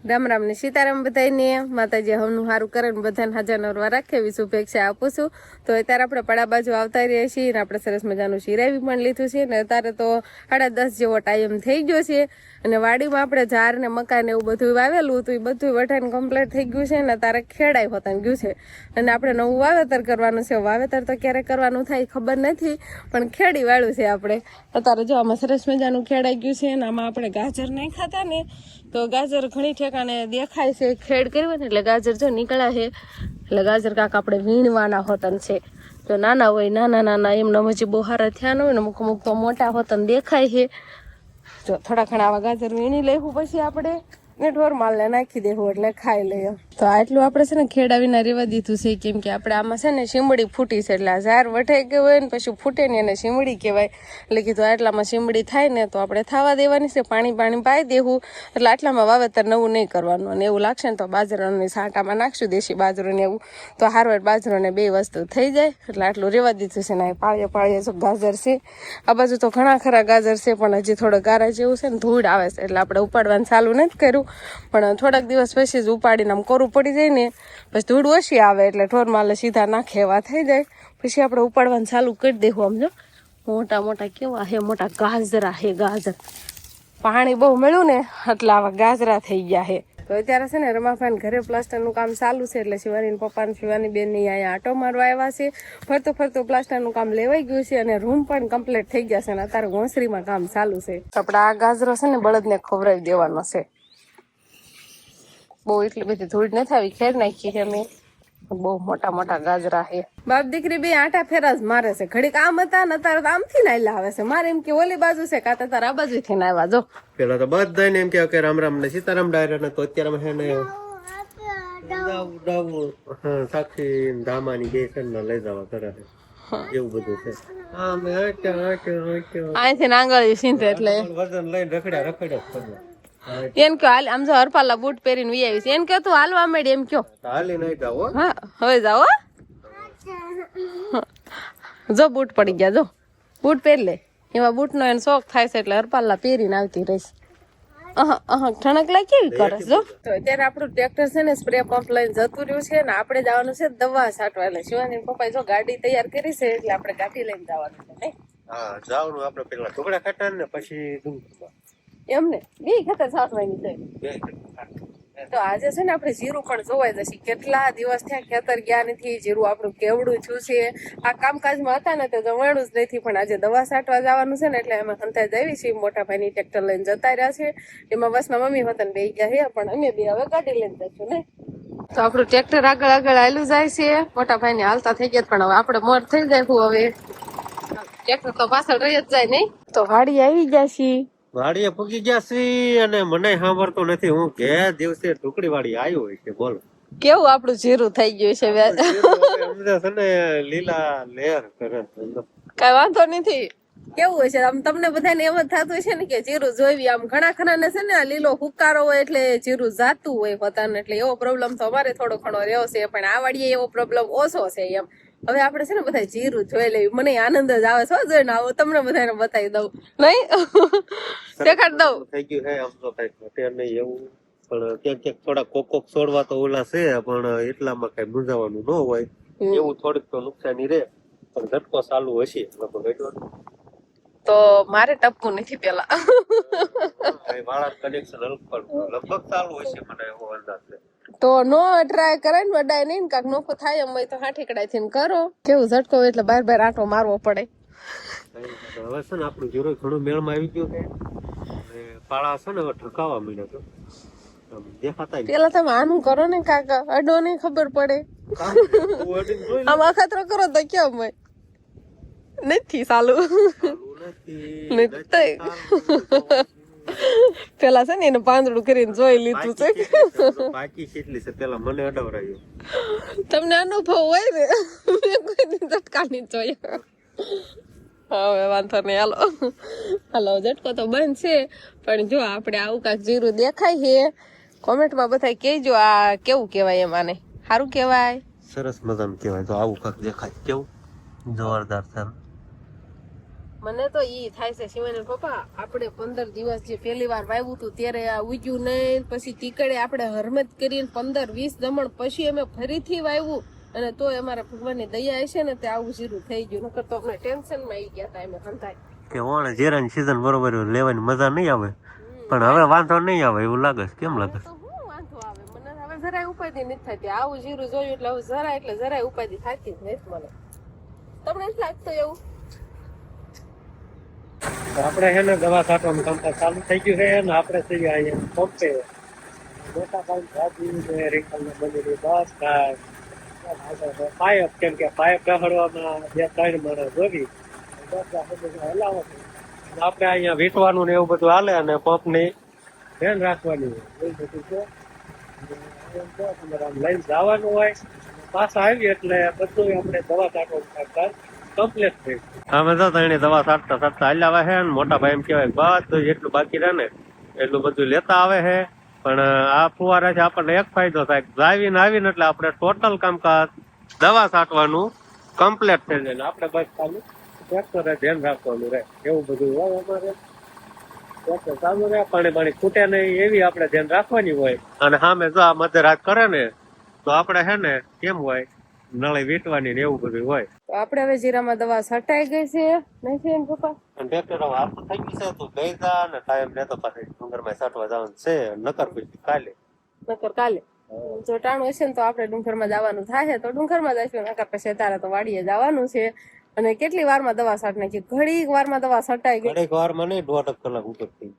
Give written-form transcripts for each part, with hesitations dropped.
રામ રામ ને સીતારામ બધાને માતાજી હમનું સારું કરે ને બધાને હાજર નરવા રાખે એવી શુભેચ્છા આપું છું. તો અત્યારે આપણે પડા બાજુ આવતા રહીએ છીએ ને આપણે સરસ મજાનું શિરાવી પણ લીધું છે ને અત્યારે તો 10:30 જેવો ટાઈમ થઈ ગયો છે અને વાડીમાં આપણે ઝાર ને મકાઈ ને એવું બધું વાવેલું હતું એ બધું વટાઈને કમ્પ્લીટ થઈ ગયું છે ને અત્યારે ખેડાઈ હોતાને ગયું છે અને આપણે નવું વાવેતર કરવાનું છે. વાવેતર તો ક્યારે કરવાનું થાય ખબર નથી પણ ખેડી વાળું છે આપણે. અત્યારે જો આમાં સરસ મજાનું ખેડાઈ ગયું છે ને આમાં આપણે ગાજર નહીં ખાતા ને તો ગાજર ઘણી ઠેકાણે દેખાય છે. ખેડ કર્યું ને એટલે ગાજર જો નીકળ્યા છે એટલે ગાજર કાંક આપણે વીણવાના હોતન છે. જો નાના હોય નાના એમના હજી બહુ સારા થયા ન હોય ને અમુક તો મોટા હોતન દેખાય છે. જો થોડા ઘણા આવા ગાજર વીણી લેવું પછી આપણે ને ઢોરમાલને નાખી દેવું એટલે ખાઈ લઈએ. તો આટલું આપણે છે ને ખેડાવીને રેવા દીધું છે કેમ કે આપણે આમાં છે ને શીમડી ફૂટી છે એટલે આ ઝાર વઢાઈ ગયું હોય ને પછી ફૂટે ને એને શીમડી કહેવાય. એટલે કીધું આટલામાં શીમડી થાય ને તો આપણે થવા દેવાની છે, પાણી પાઈ દેવું એટલે આટલામાં વાવેતર નવું નહીં કરવાનું. અને એવું લાગશે ને તો બાજરાની સાંટામાં નાખશું દેશી બાજરો ને એવું તો હારવાર બાજરો ને બે વસ્તુ થઈ જાય એટલે આટલું રેવા દીધું છે. ને પાળીએ જો ગાજર છે આ બાજુ તો ઘણા ખરા ગાજર છે પણ હજી થોડો ગારા જેવું છે ને ધૂળ આવે છે એટલે આપણે ઉપાડવાનું ચાલુ નથી કર્યું પણ થોડાક દિવસ પછી જ ઉપાડીને આમ કોરું પડી જાય ને પછી ધૂળ ઓછી આવે એટલે ઢોરમાલે સીધા નાખે એવા થઈ જાય પછી આપણે ઉપાડવાનું ચાલુ કરી દેવું. આમ જો મોટા મોટા કેવા હે, મોટા ગાજરા હે. ગાજર પાણી બહુ મળ્યું ને એટલે આવા ગાજરા થઈ ગયા હે. તો અત્યારે છે ને રમાભાઈ ઘરે પ્લાસ્ટરનું કામ ચાલુ છે એટલે શિવાની પપ્પા ને શિવાની બેન ની અહીંયા આટો મારવા આવ્યા છે. ફરતું પ્લાસ્ટરનું કામ લેવાઈ ગયું છે અને રૂમ પણ કમ્પ્લીટ થઈ ગયા છે અને અત્યારે ઘોંસરીમાં કામ ચાલુ છે. આપણે આ ગાજરો છે ને બળદને ખવડાવી દેવાનો છે. બહુ એટલી બધી ધૂળ નથી આવી, ખેર નાખી છે મેં. બહુ મોટા મોટા ગાજરા છે. બાપ દીકરી બે આટા ફેરા જ મારે છે. ઘડીક આમ હતા ને અત્યારે આમથી નાયલા આવે છે. મારે એમ કે ઓલી બાજુ છે કાતા તાર આ બાજુ થી આવ્યા. જો પેલા તો બધાને એમ કે રામ રામ ને સીતારામ ડાયરા ને તો અત્યારે છે ને સાક્ષી ધામાની બે છે ને લઈ જવા કરે એવું બધું છે. અહીંથી આંગળી સીંધે એટલે વજન લઈને રખડ્યા એમ કયો હાલ આમ જો હરપાલા બૂટ પહેરીને વી આવી છે એમ કયો તું હાલવા માંડી એમ કયો હાલી નહીં જાવ. હા હવે જાઓ જો બૂટ પડી ગયા. જો બૂટ પહેરી લે એમાં બૂટ નો એને શોખ થાય છે એટલે હરપાલા પહેરીને આવતી રહીશ. ઠણકલા કેવી કરે જો. તો અત્યારે આપણું ટ્રેક્ટર છે ને સ્પ્રે પંપ લઈને જતું રહ્યું છે ને આપણે જવાનું છે દવા છાંટવા. એટલે શિવાની પપ્પા જો ગાડી તૈયાર કરી છે એટલે આપણે ગાડી લઈને જવાનું છે ને. હા જવાનું આપણે પેલા ઢોકળા ખાટા ને પછી એમને બે ખેતર છાંટવાની છે. તો આજે છે ને આપણે જીરું પણ જોવાઈ જશે. કેટલા દિવસ થયા ખેતર ગયા નથી, જીરું આપણું કેવડું થયું છે. આ કામકાજમાં હતા ને તો જમવાનું જ નથી પણ આજે દવા છાંટવા જવાનું છે ને એટલે અમે હંતાઈ આવી છીએ. મોટા ભાઈની ટ્રેક્ટર લઈને જતા રહ્યા છે. એમાં બસના મમ્મી વતન બે ગયા છે પણ અમે બે હવે ગાડી લઈને જશું ને. તો આપણું ટ્રેક્ટર આગળ હાલ્યું જાય છે. મોટા ભાઈને હાલતા થઈ ગયા પણ હવે આપણે મોર થઈ જાય. હવે ટ્રેક્ટર તો પાછળ રહી જ જાય નહીં. તો વાડી આવી ગયા છીએ. વાડીએ પૂગી ગયા છે અને મને સાંભળતો નથી. હું કે દિવસે ટુકડી વાડી આવ્યો હોય છે. બોલો કેવું આપણું જીરું થઈ ગયું છે. અમને છે ને લીલા લેર કરે કઈ વાંધો નથી. કેવું હોય છે આમ તમને બધાને એમ જ થતું છે ને કે જીરું જોઈવી. આમ ઘણા ખરા ને છે ને લીલો હુકારો હોય એટલે જીરું જાતું હોય પોતાને એટલે એવો પ્રોબ્લેમ તો અમારે થોડો ઘણો રહ્યો છે પણ આ વાડીએ એવો પ્રોબ્લેમ ઓછો છે એમ. હવે આપણે છે ને બધા જીરું જોઈ લેવી. મને આનંદ જ આવે છે જોઈને. આવો તમને બધાને બતાવી દઉં નહીં દેખાડ દઉં. થઈ ગયું હે આમ તો કઈ ઘટે નહીં એવું પણ ક્યાંક થોડા કોક છોડવા તો ઓલા છે પણ એટલામાં કઈ મૂંઝાવાનું ન હોય એવું થોડીક તો નુકસાની રે પણ ઝટકો ચાલુ હશે તો મારે ટપકું નથી પેલા વાળા કનેક્શન લગભગ ચાલુ હશે મને એવો અંદાજ છે. તો નો ટ્રાય કરાય ને વડાય નહીં કાક નોખું થાય એમ હોય તો હાઠીકડાય થી કરો. કેવું ઝટકો હોય એટલે બાર આંટો મારવો પડે. હવે છે ને આપણું જીરો ઘણું મેળમાં આવી ગયું છે. પાળા છે ને હવે ઠકાવા માંડ્યો તો દેખાતા. પેલા તમે આનું કરો ને કાકા અડો નહીં ખબર પડે. આમ અખતરો કરો તો કેમ હોય નથી ચાલુ પેલા છે ને એને પાંદડું કરીને જોઈ લીધું છે. બાકી કેટલી છે પેલા મને અડવરાયો. તમને અનુભવ હોય ને કોઈ ઝટકા નહીં જોયા. હવે વાંધો નહીં હાલો ઝટકો તો બંધ છે પણ જો આપણે આવું કાંક જીરું દેખાય છે કોમેન્ટમાં બધા કહેજો આ કેવું કેવાય એમ. આને સારું કેવાય સરસ મજાનું કેવાય. તો આવું કાંક દેખાય કેવું જોરદાર છે. મને તો ઈ થાય છે શિવાની પપ્પા આપણે 15 દિવસ જે પહેલી વાર વાવ્યું હતું ત્યારે આ ઉગ્યું નહીં, પછી તીકડે આપણે હરમત કરીને 15-20 દમણ પછી અમે ફરીથી વાવ્યું અને તોય અમારા ભગવાનની દયા હશે ને તે આવું જીરું થઈ ગયું, નકર તો અમે ટેન્શન માં આવી ગયા હતા અમે હંધાય કે ઓણે જીરાની સીઝન બરોબર લેવાની મજા નહીં આવે, પણ હવે વાંધો નહીં આવે એવું લાગે છે. કેમ લાગે? તો હું વાંધો આવે મને હવે જરાય ઉપાધિ નથી થતી. આવું જીરું જોયું એટલે હવે જરાય ઉપાધિ થતી જ નથી મને. તમને નથી લાગતું એવું? આપણે છે ને દવા છાંટવાનું કામકાજ ચાલુ થઈ ગયું છે ને આપણે થઈ અહીંયા પંપે મોટા ભાઈ ભાજી ને રીંગણને બનેલી બસ થાય પાઇપ, કેમ કે પાઇપ ગહડવામાં 2-3 માણસ જોવી હલાવો આપણે અહીંયા વીટવાનું ને એવું બધું હાલે અને પંપ ની ધ્યાન રાખવાની એવું બધું છે. તમારે આમ લઈને જવાનું હોય પાછા આવી એટલે બધું આપણે દવા છાંટવાનું કામકાજ કમ્પ્લીટ થઈ ગયું. અમે તો એને દવા છાંટતા હાલ્યા આવે છે ને મોટા ભાઈ એમ કહેવાય બધું જેટલું બાકી રહે ને એટલું બધું લેતા આવે છે. પણ આ ફુવારાથી આપણને એક ફાયદો થાય, જાવીને આવીને એટલે આપણે ટોટલ કામકાજ દવા છાંટવાનું કમ્પ્લીટ થઈ જાય. આપણે બસ ખાલી ટ્રેક્ટરે ધ્યાન રાખવાનું રહે એવું બધું હોય અમારે. ટ્રેક્ટર ચાલુ રહે, પાણી ખૂટે નહીં એવી આપણે ધ્યાન રાખવાની હોય. અને સામે જો આ મધ્યરાત કરે ને તો આપણે છે ને કેમ હોય નળી વીટવાની ને એવું બધું હોય. તો આપણે હવે જીરામાં દવા છટાઈ ગઈ છે નહીં છે ને પપ્પા? અને ટ્રેક્ટર હવે આપણું થઈ ગયું છે તો ગઈ જા ને ટાઈમ લેતો પાછી ડુંગરમાં છાંટવા જવાનું છે, નકર પછી કાલે જો ટાણું હશે ને તો આપણે ડુંગરમાં જવાનું થાય તો ડુંગરમાં જઈશું, નકર પછી તારે તો વાડીએ જવાનું છે. અને કેટલી વારમાં દવા છાંટ નાખી? ઘડીક વારમાં દવા છટાઈ ગઈ. ઘડીક વારમાં નહીં 1.5 કલાક ઉપર થઈ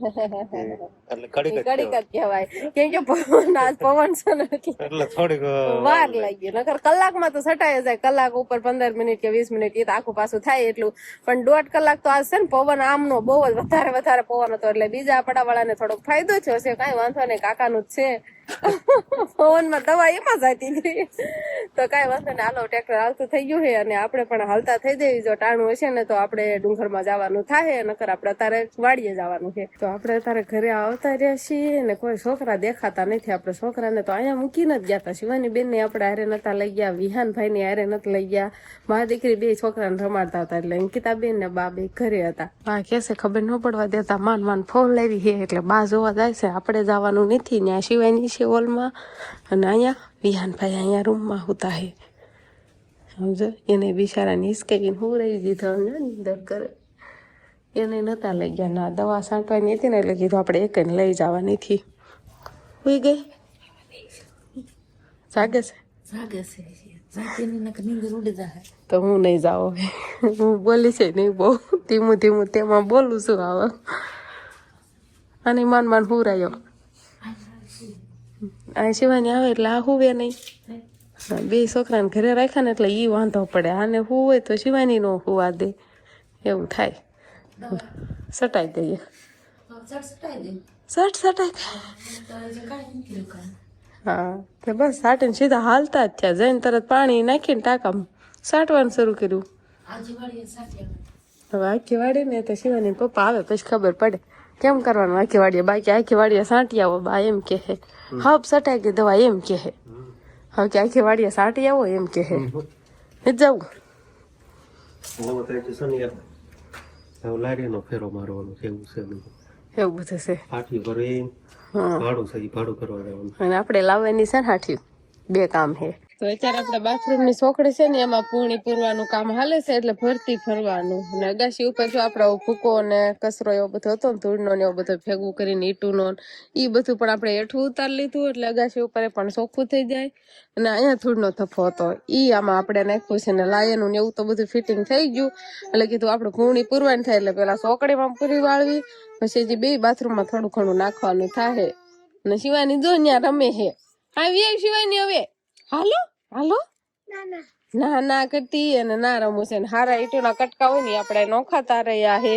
એટલે ઘડીક જ કહેવાય, કેમ કે પવન છે ને એટલે થોડીક વાર લાગી. નકર કલાકમાં તો છટાઈ જાય, કલાક ઉપર 15 મિનિટ કે 20 મિનિટ એ તો આખું પાછું થાય એટલું. પણ 1.5 કલાક તો આ છે ને પવન આમનો બહુ જ વધારે પવન હતો એટલે બીજા પડાવાળાને થોડોક ફાયદો છે. હશે કઈ વાંધો નહીં, કાકાનું જ છે. પવનમાં દવા એમાં જતી ગઈ તો કઈ વાંધો નહીં. હાલો ટ્રેક્ટર હાલતું થઈ ગયું છે અને આપણે પણ હાલતા થઈ જઈએ. જો ટાણું હશે ને તો આપણે ડુંગરમાં જવાનું થાય, નકર આપણે અત્યારે વાડીએ જવાનું છે. તો આપણે અત્યારે ઘરે આવતા રહ્યા છીએ ને કોઈ છોકરા દેખાતા નથી. આપણે છોકરાને તો અહીંયા મૂકીને જ ગયા હતા. શિવાની બેન ને આપણે હારે નતા લઈ ગયા, વિહાનભાઈ ને હારે નથી લઈ ગયા. મારા દીકરી 2 છોકરાને રમાડતા હતા એટલે અંકિતા બેન ને બા 2 ઘરે હતા. બા કેસે ખબર ન પડવા દેતા, માન ફોન લાવી છે એટલે બા જોવા જાય છે. આપણે જવાનું નથી, ત્યાં શિવાની છે હોલમાં અને અહીંયા વિહાનભાઈ અહીંયા રૂમમાં હોતા હે. સમજો એને બિચારાને હિસકાવીને હું રહી દીધો અંદર કરે. એને નતા લઈ ગયા, ના દવા છાંટવાની હતી ને એટલે કીધું આપણે એકને લઈ જવાની નથી. હોઈ ગઈ જાગે છે તો હું નહીં જાઉં હવે. હું બોલી છે નહીં બહુ ધીમું તેમાં બોલું છું. હવે અને માન હું રહ્યો આ શિવાની આવે એટલે આ હુવે નહીં. 2 છોકરાને ઘરે રાખ્યા ને એટલે ઈ વાંધો પડે. આને હું હોય તો શિવાની નો હુવા દે એવું થાય. સટાઈ દઈએ સટાઈ હા તો બસ સાટીને સીધા હાલતા જ થયા. જઈને તરત પાણી નાખીને ટાંકામાં સાટવાનું શરૂ કર્યું. હવે આખી વાડી ને તો શિવાની પપ્પા આવે પછી ખબર પડે કેમ કરવાનું આખી વાડીએ. બાકી આખી વાડીએ સાંટી આવો બા એમ કે હે. હબ સટાઈ ગઈ દવા એમ કે હે. હવે કે આખી વાડીએ સાંટી આવો એમ કે હે. જવું લારીનો ફેરો મારવાનો એવું છે, એવું બધું છે. હાથી ભરી ભાડું છે, ભાડું કરવા જવાનું. અને આપણે લાવવાની છે ને હાથી 2 કામ છે. તો અત્યારે આપણે બાથરૂમ ની સોકડી છે ને એમાં પૂણી પૂરવાનું કામ હાલે છે એટલે ભરતી ફરવાનું. અને અગાશી ઉપર જો આપડે ભૂકો ને કચરો એવો બધો હતો ને ધૂળનો ને એવો બધો ભેગું કરીને ઈટુનો ઈ બધું પણ આપણે હેઠું ઉતારી લીધું એટલે અગાશી ઉપર પણ ચોખ્ખું થઈ જાય. અને અહીંયા ધૂળનો થફો હતો ઈ આમાં આપણે નાખ્યું છે ને લાયનું ને એવું તો બધું ફિટિંગ થઈ ગયું. એટલે કીધું આપણે પૂણી પૂરવાની થાય એટલે પેલા સોકડીમાં પૂરી વાળવી, પછી હજી 2 બાથરૂમમાં થોડું ઘણું નાખવાનું થાય. અને શિવાની જો ત્યાં રમે છે. આવી શિવાની હવે હાલો ના કરતી અને ના રમું છે. હારા ઈટુના કટકા હોય ને આપણે નોખાતા રહ્યા હે.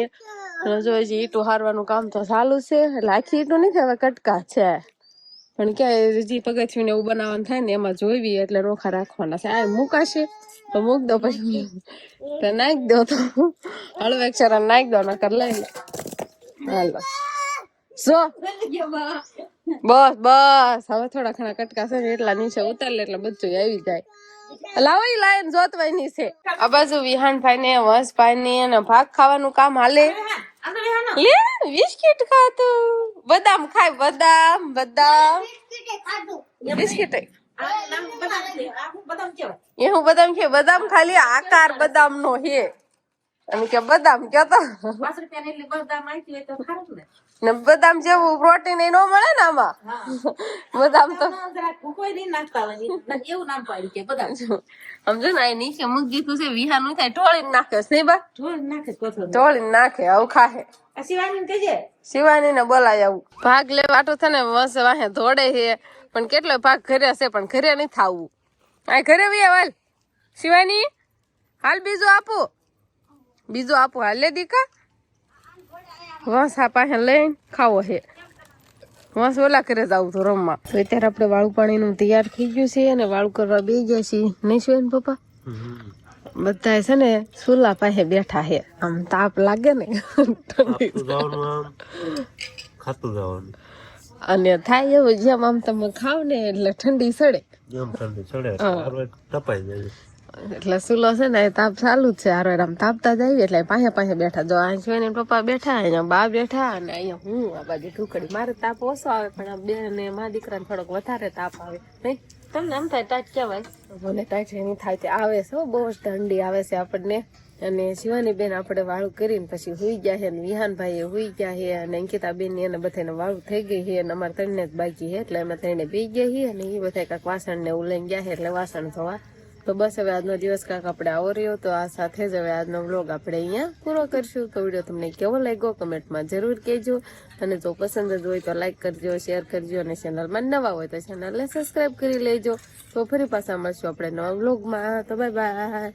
જો હજી ઈટું હારવાનું કામ તો ચાલુ છે એટલે આખી ઈટું નથી હવે કટકા છે. પણ ક્યાંય હજી પગથિયું ને એવું બનાવવાનું થાય ને એમાં જોઈવી એટલે નોખા રાખવાના છે. આ મૂકાશે તો મૂક દો પછી તો નાખી દો તો હળવે અક્ષર નાખી દો નકર લઈ લો. હાલો જો બસ હવે થોડા ઘણા કટકા છે ને એટલા નીચે ઉતાર લે એટલે બધું આવી જાય. લાવો ઈ લાઈન જોતવાની છે. આ બાજુ વિહાનભાઈ ને વંશભાઈ ને અને ભાગ ખાવાનું કામ હાલે. લે બિસ્કિટ ખાતું, બદામ ખાય, બદામ બદામ બિસ્કિટ એ હું બદામ કે બદામ ખાલી આકાર બદામ નો હે અને કે બદામ કેતો ને બદામ જેવું પ્રોટીન એ નો મળે ને આમાં. બદામ તો સમજો ને આ નીચે મૂકી દીધું છે વિહાનું થાય ઢોળીને નાખે નહીં બા ઢોળીને નાખે આવું ખાહે. શિવાની ને બોલાય આવું ભાગ લેવા આટો છે ને મસ્ત વાહે દોડે છે પણ કેટલો ભાગ ઘરે છે પણ ઘરે નહીં થાવું. આ ઘરે વી હાલ શિવાની હાલ બીજું આપો હાલ લે દીકા વંશ આ પાસે લઈને ખાવો છે. વંશ ઓલા કરે જાવું તો રમવા. તો અત્યારે આપણે વાળું પાણીનું તૈયાર થઈ ગયું છે અને વાળું કરવા બેસી ગયા છીએ નહીં શું પપ્પા? બધા છે ને સુલા પાસે બેઠા છે. આમ તાપ લાગે ને અને થાય એવું જેમ આમ તમે ખાવ ને એટલે ઠંડી સડે એટલે સુલો છે ને તાપ ચાલુ જ છે. હારો આમ તાપતા જાય એટલે પાસે બેઠા જો આ જોઈને પપ્પા બેઠા અહીંયા બા બેઠા અને અહીંયા હું આ બાજુ ઢુકડી. મારે તાપ ઓછો આવે પણ આ બે ને મા દીકરાને થોડોક વધારે તાપ આવે નહીં. તમને એમ થાય ટાઈટ કેવાય મને ટાઈટ એની થાય તે આવે છે બહુ જ ઠંડી આવે છે આપણને. અને શિવાની બેન આપણે વાળું કરીને પછી હુઈ ગયા છે ને વિહાનભાઈ હુઈ ગયા છે અને અંકિતા બેન એને બધાને વાળું થઈ ગઈ છે અને અમારે ત્રણને જ બાકી છે એટલે અમે ત્રણે પી ગયા છીએ અને એ બધા કાંઈક વાસણ ને એવું લઈને ગયા છે એટલે વાસણ ધોવા. તો બસ હવે આજનો દિવસ કાંક આપણે આવો રહ્યો. તો આ સાથે જ હવે આજનો વ્લોગ આપણે અહીંયા પૂરો કરશું. તો વિડીયો તમને કેવો લાગ્યો કમેન્ટમાં જરૂર કહેજો અને જો પસંદ જ હોય તો લાઈક કરજો, શેર કરજો અને ચેનલમાં નવા હોય તો ચેનલને સબસ્ક્રાઈબ કરી લેજો. તો ફરી પાછા મળશું આપણે નવા વ્લોગમાં. તો બાય બાય.